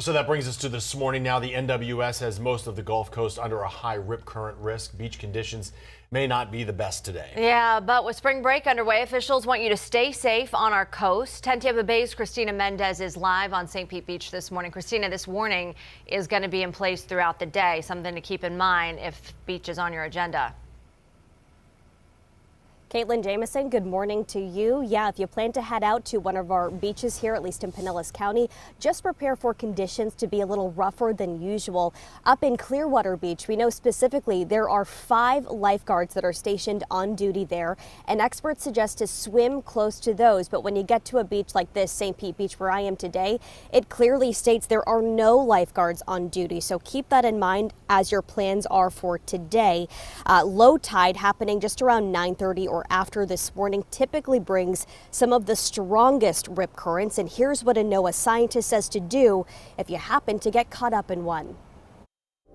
So that brings us to this morning. Now the NWS has most of the Gulf Coast under a high rip current risk. Beach conditions may not be the best today. Yeah, but with spring break underway, officials want you to stay safe on our coast. 10 Tampa Bay's Christina Mendez is live on St. Pete Beach this morning. Christina, this warning is going to be in place throughout the day. Something to keep in mind if beach is on your agenda. Caitlin Jamison, good morning to you. Yeah, if you plan to head out to one of our beaches here, at least in Pinellas County, just prepare for conditions to be a little rougher than usual. Up in Clearwater Beach, we know specifically there are 5 lifeguards that are stationed on duty there, and experts suggest to swim close to those. But when you get to a beach like this, St. Pete Beach, where I am today, it clearly states there are no lifeguards on duty. So keep that in mind as your plans are for today. Low tide happening just around 9:30 or after this morning typically brings some of the strongest rip currents, and here's what a NOAA scientist says to do if you happen to get caught up in one.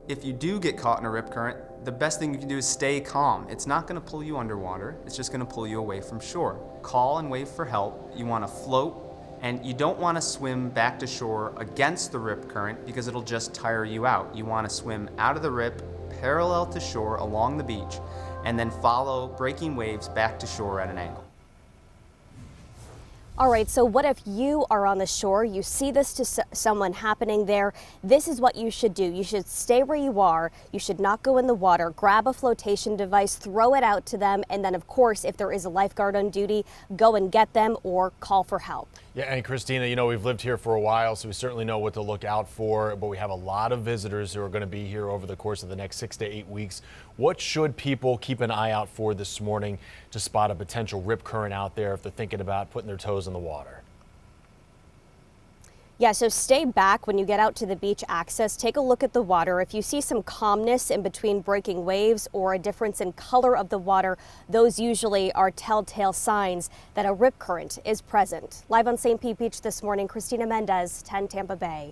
If you do get caught in a rip current, the best thing you can do is stay calm. It's not going to pull you underwater, it's just going to pull you away from shore. Call and wave for help. You want to float, and you don't want to swim back to shore against the rip current because it'll just tire you out. You want to swim out of the rip, parallel to shore along the beach, and then follow breaking waves back to shore at an angle. All right, so what if you are on the shore, you see this to someone happening there? This is what you should do. You should stay where you are. You should not go in the water. Grab a flotation device, throw it out to them, and then, of course, if there is a lifeguard on duty, go and get them or call for help. Yeah, and Christina, you know, we've lived here for a while, so we certainly know what to look out for, but we have a lot of visitors who are going to be here over the course of the next 6 to 8 weeks. What should people keep an eye out for this morning to spot a potential rip current out there if they're thinking about putting their toes in the water? Yeah, so stay back when you get out to the beach access. Take a look at the water. If you see some calmness in between breaking waves or a difference in color of the water, those usually are telltale signs that a rip current is present. Live on St. Pete Beach this morning, Christina Mendez, 10 Tampa Bay.